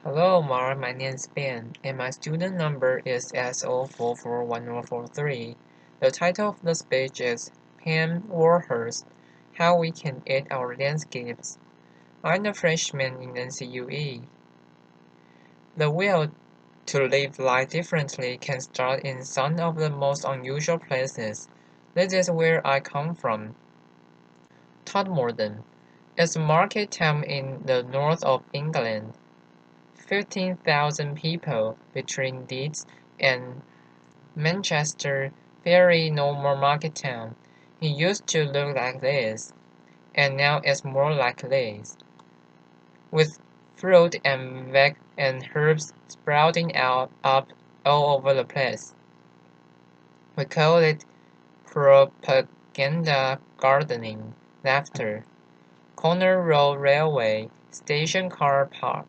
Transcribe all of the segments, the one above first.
Hello, Mark. My name is Ben, and my student number is SO441043. The title of the speech is Pam Wurhurst, How We Can Eat Our Landscapes. I'm a freshman in NCUE. The will to live life differently can start in some of the most unusual places. This is where I come from. Todmorden is a market town in the north of England. 15,000 people between Leeds and Manchester, very normal market town. It used to look like this, and now it's more like this, with fruit and veg and herbs sprouting out up all over the place. We call it propaganda gardening. Laughter. Corner Road Railway Station car park.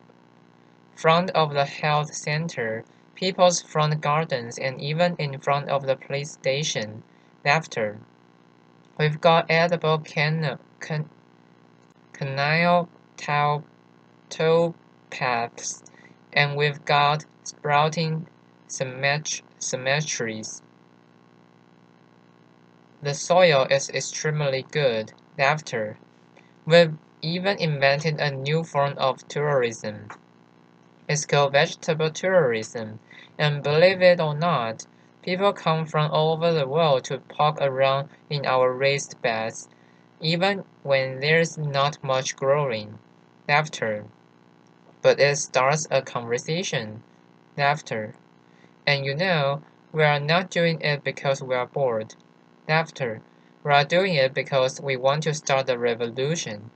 Front of the health center, people's front gardens, and even in front of the police station. Laughter. We've got edible canal towpaths, and we've got sprouting cemeteries. The soil is extremely good. Laughter. We've even invented a new form of tourism. It's called vegetable tourism, and believe it or not, people come from all over the world to poke around in our raised beds, even when there's not much growing. Laughter. But it starts a conversation. Laughter. And we are not doing it because we are bored. Laughter. We are doing it because we want to start a revolution.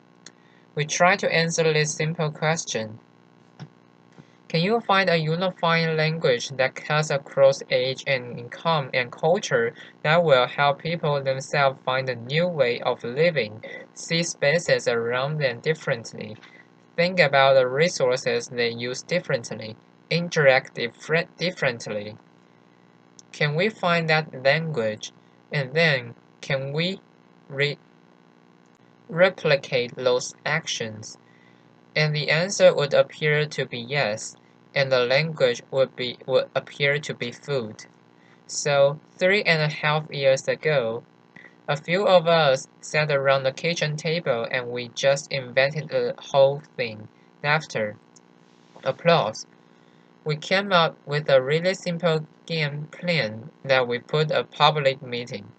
We try to answer this simple question. Can you find a unifying language that cuts across age and income and culture that will help people themselves find a new way of living, see spaces around them differently, think about the resources they use differently, interact differently? Can we find that language? And then, can we replicate those actions? And the answer would appear to be yes, and the language would appear to be food. So 3.5 years ago, a few of us sat around the kitchen table and we just invented the whole thing. Laughter. Applause. We came up with a really simple game plan that we put a public meeting.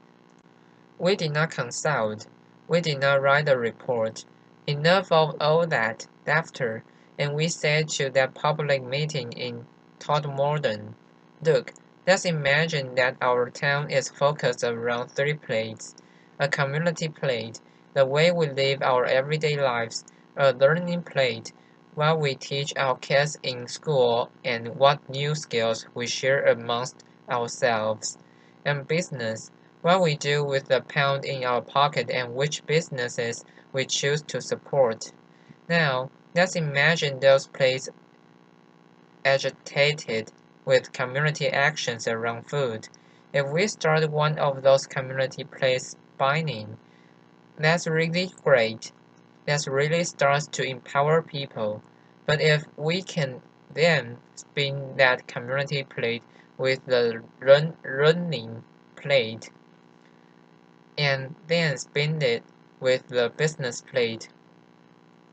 We did not consult. We did not write a report. Enough of all that laughter, and we said to that public meeting in Todmorden, look, let's imagine that our town is focused around three plates: a community plate, the way we live our everyday lives; a learning plate, what we teach our kids in school and what new skills we share amongst ourselves; and business, what we do with the pound in our pocket and which businesses we choose to support. Now, let's imagine those places agitated with community actions around food. If we start one of those community plates spinning, that's really great. That really starts to empower people. But if we can then spin that community plate with the running plate, and then spin it with the business plate,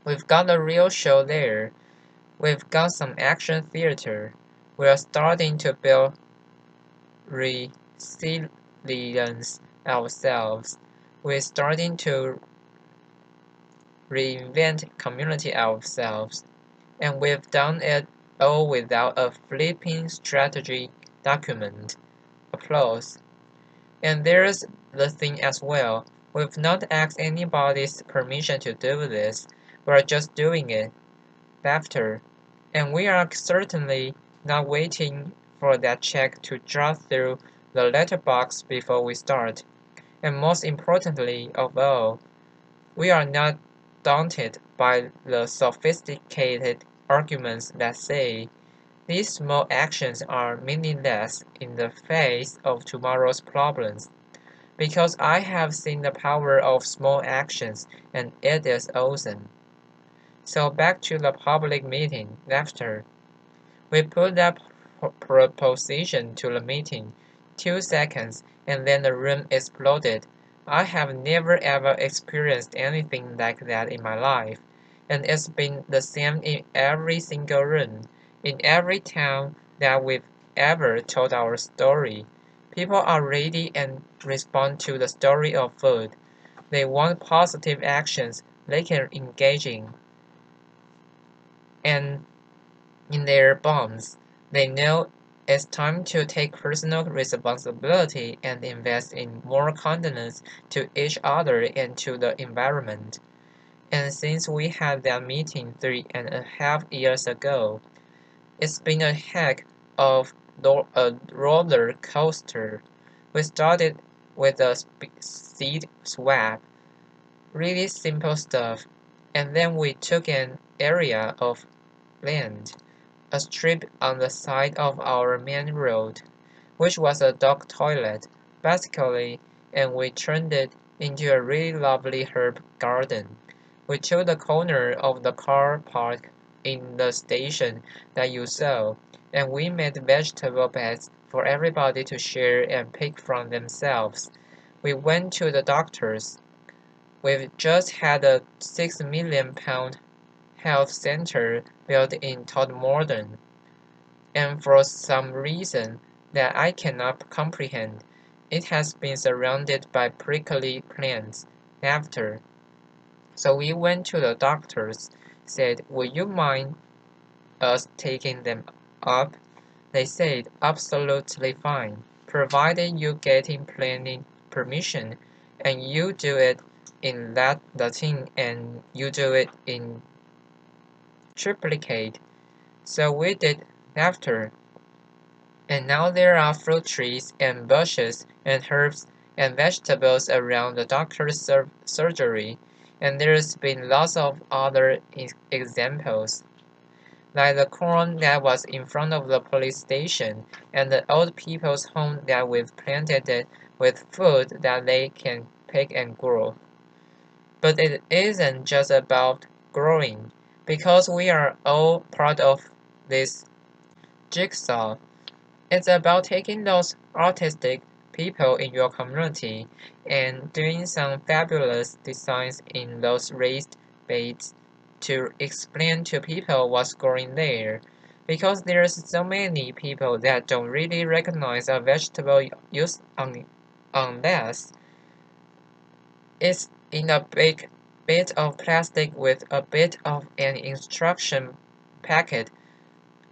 we've got a real show there. We've got some action theater. We're starting to build resilience ourselves. We're starting to reinvent community ourselves. And we've done it all without a flipping strategy document. Applause. And there's the thing as well. We've not asked anybody's permission to do this. We're just doing it. Laughter. And we are certainly not waiting for that check to drop through the letterbox before we start. And most importantly of all, we are not daunted by the sophisticated arguments that say these small actions are meaningless in the face of tomorrow's problems. Because I have seen the power of small actions and it is awesome. So back to the public meeting. Laughter. We put that proposition to the meeting. 2 seconds, and then the room exploded. I have never ever experienced anything like that in my life, and it's been the same in every single room, in every town that we've ever told our story. People are ready and respond to the story of food. They want positive actions they can engage in, and in their bonds, they know it's time to take personal responsibility and invest in more kindness to each other and to the environment. And since we had that meeting 3.5 years ago, it's been a heck of a roller coaster. We started with a seed swap, really simple stuff, and then we took an area of land, a strip on the side of our main road, which was a dog toilet, basically, and we turned it into a really lovely herb garden. We took the corner of the car park in the station that you saw, and we made vegetable beds for everybody to share and pick from themselves. We went to the doctors. We've just had a £6 million health center built in Todmorden, and for some reason that I cannot comprehend, it has been surrounded by prickly plants. After, so we went to the doctors, said, "Would you mind us taking them up?" They said, "Absolutely fine, provided you getting planning permission, and you do it in Latin and you do it in triplicate." So we did after. And now there are fruit trees and bushes and herbs and vegetables around the doctor's surgery, and there's been lots of other examples, like the corn that was in front of the police station and the old people's home that we've planted it with food that they can pick and grow. But it isn't just about growing, because we are all part of this jigsaw. It's about taking those artistic people in your community and doing some fabulous designs in those raised beds to explain to people what's growing there. Because there's so many people that don't really recognize a vegetable used unless it's in a big bit of plastic with a bit of an instruction packet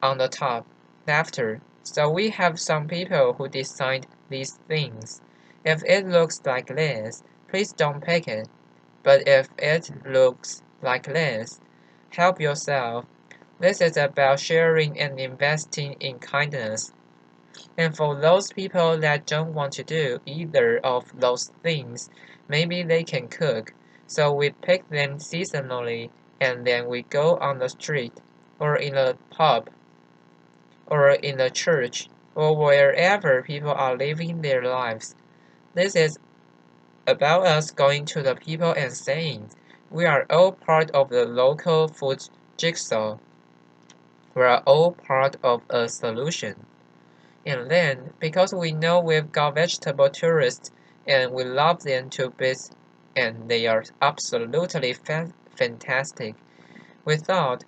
on the top. Laughter. So we have some people who designed these things. If it looks like this, please don't pick it. But if it looks like this, help yourself. This is about sharing and investing in kindness. And for those people that don't want to do either of those things, maybe they can cook. So we pick them seasonally and then we go on the street or in a pub or in a church, or wherever people are living their lives. This is about us going to the people and saying, "We are all part of the local food jigsaw. We are all part of a solution." And then, because we know we've got vegetable tourists and we love them to bits and they are absolutely fantastic, we thought,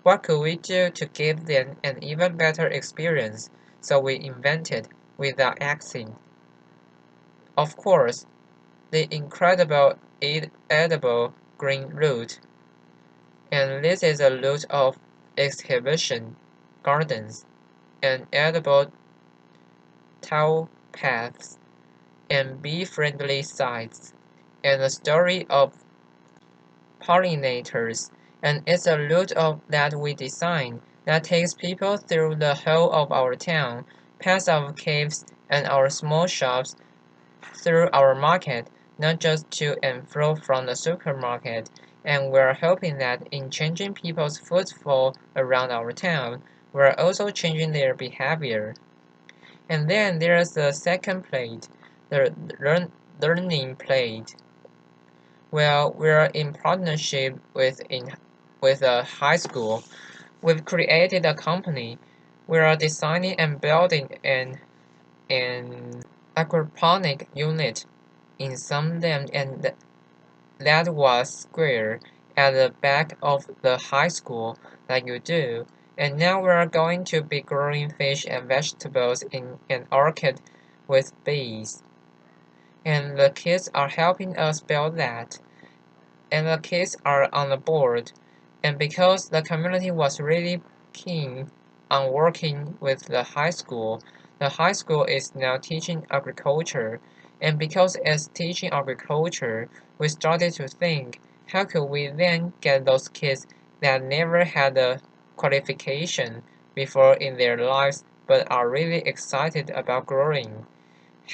what could we do to give them an even better experience? So we invented, without asking, of course, the incredible edible green route. And this is a route of exhibition gardens and edible towpaths and bee-friendly sites and a story of pollinators, and it's a route that we designed that takes people through the whole of our town, past our caves and our small shops, through our market, not just to and fro from the supermarket, and we're hoping that in changing people's footfall around our town, we're also changing their behavior. And then there's the second plate, the learning plate. Well, we're in partnership with a high school. We've created a company. We are designing and building an aquaponic unit in some dam, and that was square at the back of the high school like you do. And now we are going to be growing fish and vegetables in an orchard with bees. And the kids are helping us build that. And the kids are on the board. And because the community was really keen on working with the high school is now teaching agriculture. And because it's teaching agriculture, we started to think, how could we then get those kids that never had a qualification before in their lives but are really excited about growing?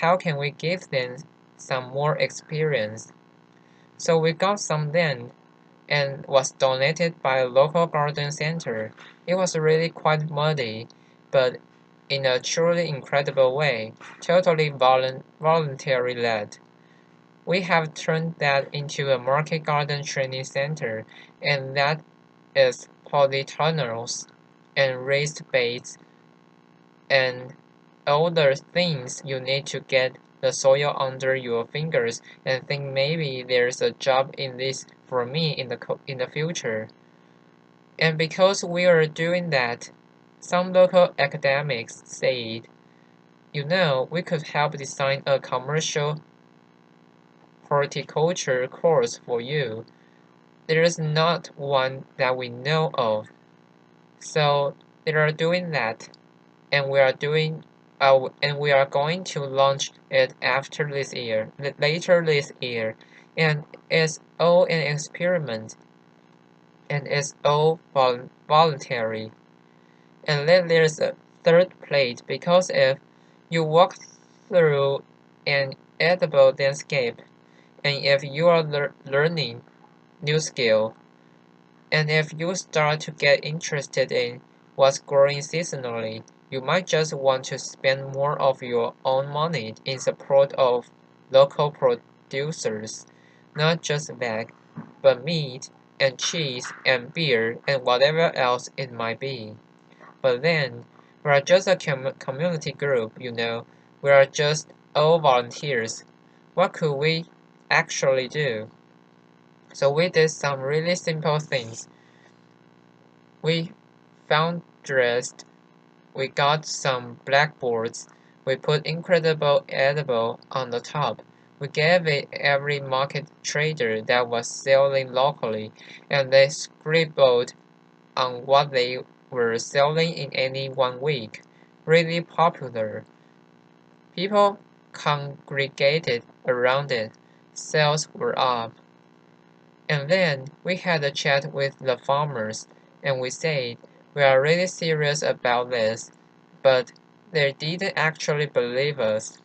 How can we give them some more experience? So we got some then and was donated by a local garden center. It was really quite muddy, but in a truly incredible way, totally voluntary led. We have turned that into a market garden training center, and that is polytunnels and raised beds and all the things you need to get the soil under your fingers and think maybe there's a job in this for me in the future. And because we are doing that, some local academics said, we could help design a commercial horticulture course for you. There is not one that we know of. So they are doing that, and we are going to launch it later this year, and it's all an experiment, and it's all voluntary. And then there's a third plate because if you walk through an edible landscape, and if you are learning new skill, and if you start to get interested in what's growing seasonally, you might just want to spend more of your own money in support of local producers, not just veg, but meat and cheese and beer and whatever else it might be. But then, we are just a community group, We are just all volunteers. What could we actually do? So we did some really simple things. We found dressed, we got some blackboards, we put incredible edible on the top. We gave it every market trader that was selling locally, and they scribbled on what they were selling in any one week. Really popular. People congregated around it. Sales were up. And then we had a chat with the farmers, and we said, we are really serious about this, but they didn't actually believe us.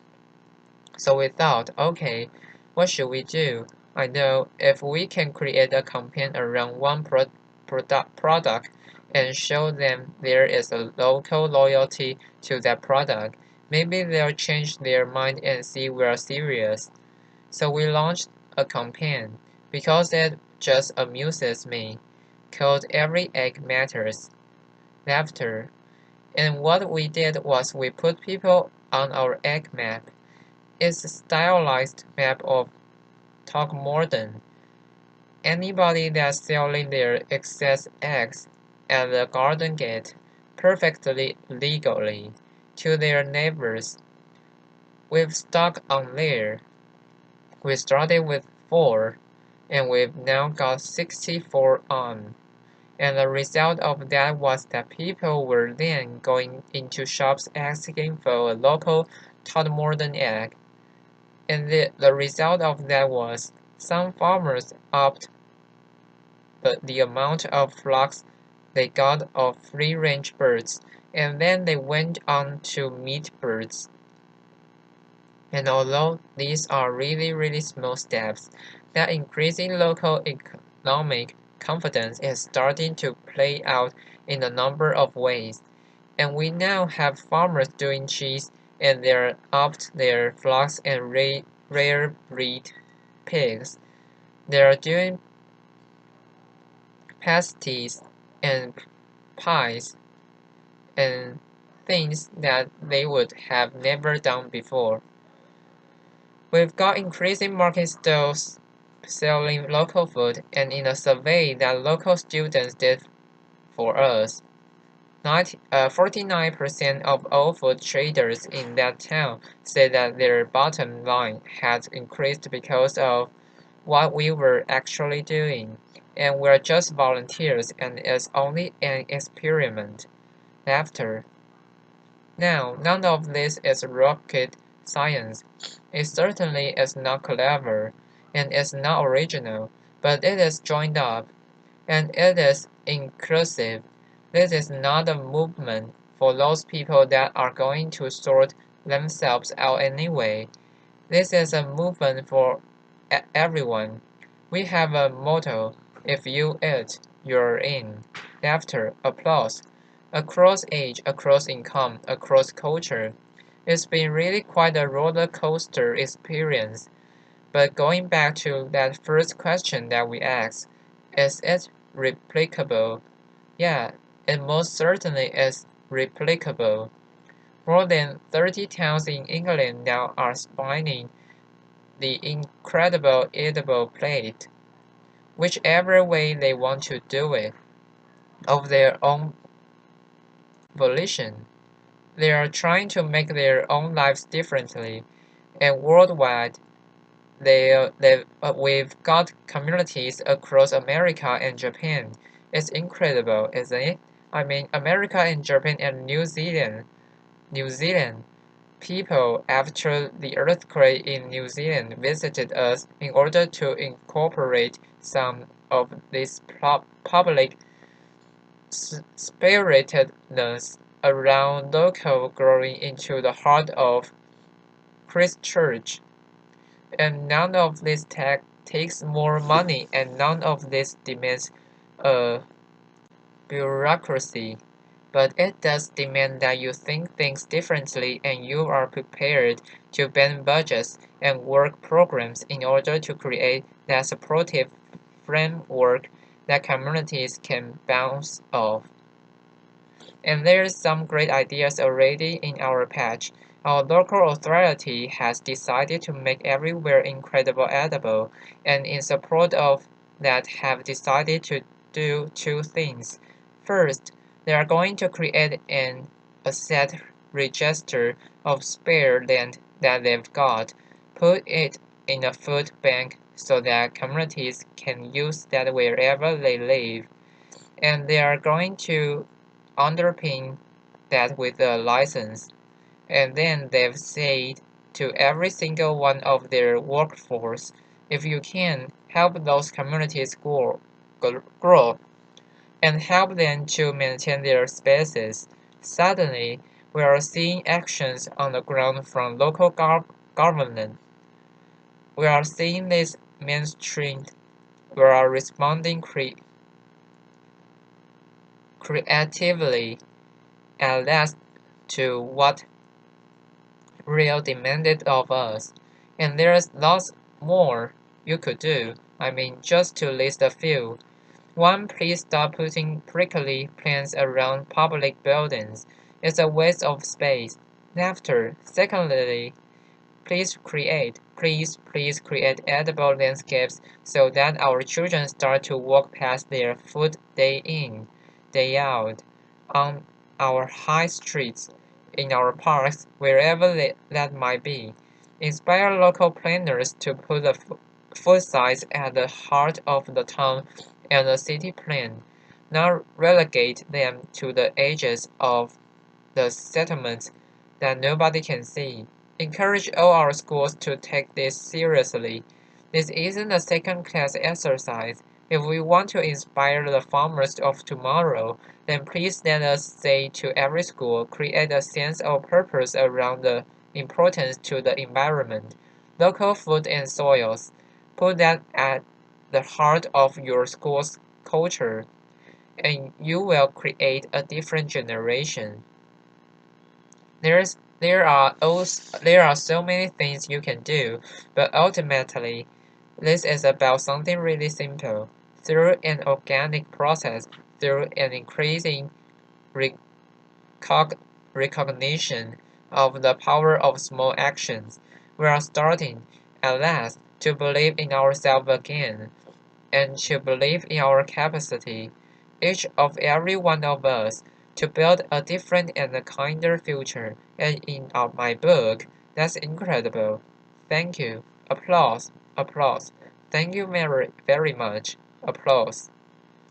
So we thought, okay, what should we do? I know if we can create a campaign around one product and show them there is a local loyalty to that product, maybe they'll change their mind and see we're serious. So we launched a campaign, because it just amuses me, called Every Egg Matters, Laughter. And what we did was we put people on our egg map. It's a stylized map of Throckmorton. Anybody that's selling their excess eggs at the garden gate, perfectly legally, to their neighbors. We've stuck on there. We started with 4, and we've now got 64 on. And the result of that was that people were then going into shops asking for a local Todmorden egg. And the result of that was some farmers upped the amount of flocks they got of free-range birds, and then they went on to meat birds. And although these are really, really small steps, that increasing local economic confidence is starting to play out in a number of ways. And we now have farmers doing cheese, and they're upped their flocks and rare breed pigs. They're doing pasties and pies and things that they would have never done before. We've got increasing market stalls selling local food, and in a survey that local students did for us, 49% of all food traders in that town said that their bottom line had increased because of what we were actually doing, and we're just volunteers and it's only an experiment. Laughter. Now, none of this is rocket science. It certainly is not clever, and it's not original, but it is joined up, and it is inclusive. This is not a movement for those people that are going to sort themselves out anyway. This is a movement for everyone. We have a motto: if you eat, you're in. Laughter, applause. Across age, across income, across culture. It's been really quite a roller coaster experience. But going back to that first question that we asked, is it replicable? Yeah, it most certainly is replicable. More than 30 towns in England now are spawning the incredible edible plate, whichever way they want to do it, of their own volition. They are trying to make their own lives differently, and worldwide, we've got communities across America and Japan. It's incredible, isn't it? I mean, America and Japan and New Zealand. New Zealand. People after the earthquake in New Zealand visited us in order to incorporate some of this public spiritedness around local growing into the heart of Christchurch. And none of this takes more money, and none of this demands a bureaucracy. But it does demand that you think things differently and you are prepared to bend budgets and work programs in order to create that supportive framework that communities can bounce off. And there's some great ideas already in our patch. Our local authority has decided to make everywhere incredible edible, and in support of that have decided to do two things. First, they are going to create an asset register of spare land that they've got, put it in a food bank so that communities can use that wherever they live, and they are going to underpin that with a license. And then they've said to every single one of their workforce, if you can, help those communities grow and help them to maintain their spaces. Suddenly, we are seeing actions on the ground from local government. We are seeing this mainstreamed. We are responding creatively at last to what real demanded of us. And there's lots more you could do. I mean, just to list a few. One, please stop putting prickly plants around public buildings. It's a waste of space. Laughter. Secondly, please create edible landscapes so that our children start to walk past their food day in, day out, on our high streets, in our parks, wherever that might be. Inspire local planners to put the food sites at the heart of the town and the city plan, not relegate them to the edges of the settlements that nobody can see. Encourage all our schools to take this seriously. This isn't a second-class exercise. If we want to inspire the farmers of tomorrow, then please let us say to every school, create a sense of purpose around the importance to the environment, local food and soils. Put that at the heart of your school's culture, and you will create a different generation. There are so many things you can do, but ultimately, this is about something really simple. Through an organic process, through an increasing recognition of the power of small actions, we are starting, at last, to believe in ourselves again, and to believe in our capacity, each of every one of us, to build a different and a kinder future. And in my book, that's incredible. Thank you. Applause. Applause. Thank you very, very much. Applause.